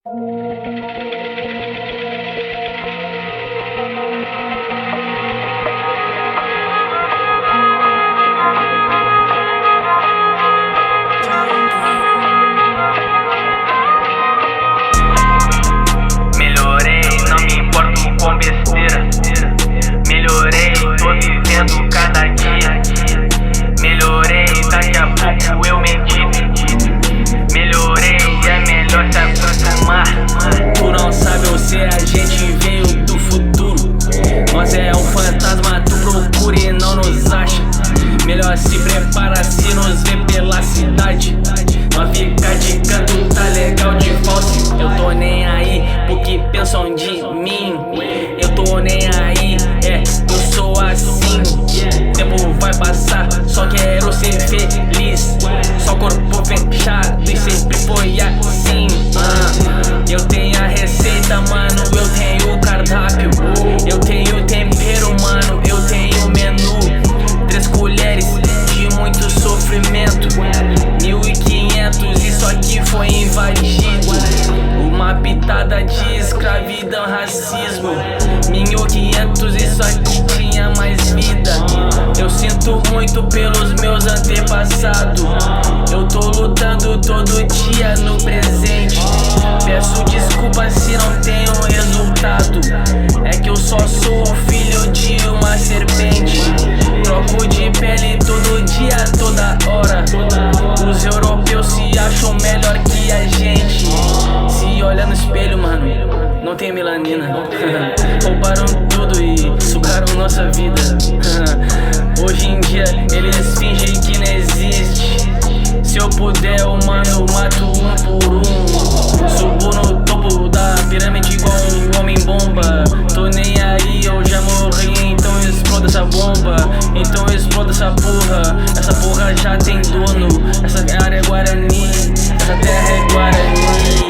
Melhorei, não me importo com besteira. Melhorei, tô vivendo cada dia. Melhorei, daqui a pouco eu medito. Melhorei, é melhor se acostumar. Tu não sabe ou se a gente veio do futuro. Nós é um fantasma, tu procura e não nos acha. Melhor se prepara se nos vê pela cidade. Nós fica de canto, tá legal de falso. Eu tô nem aí porque pensam de mim. Eu tô nem aí, eu sou assim. Tempo vai passar, só quero ser feliz. Só corpo fechado e sempre foi assim. Eu tenho a receita, mano, eu tenho o cardápio. Eu tenho tempero, mano, eu tenho o menu. 3 colheres de muito sofrimento. 1500, isso aqui foi invadido. Uma pitada de escravidão, racismo. 1500, isso aqui tinha mais vida. Eu sinto muito pelos meus antepassados. Eu tô lutando todo dia no presente. Peço desculpa se não tenho resultado. É que eu só sou filho de uma serpente. Troco de pele todo dia, toda hora. Os europeus se acham melhor que a gente. Se olha no espelho, mano, não tem melanina. Roubaram tudo e sugaram nossa vida. Hoje em dia eles fingem que não existe. Se eu puder, eu, mano, mato um por um. Subo no topo da pirâmide igual um homem-bomba. Tô nem aí, eu já morri, então exploda essa bomba. Então exploda essa porra. Essa porra já tem dono. Essa área é Guarani, essa terra é Guarani.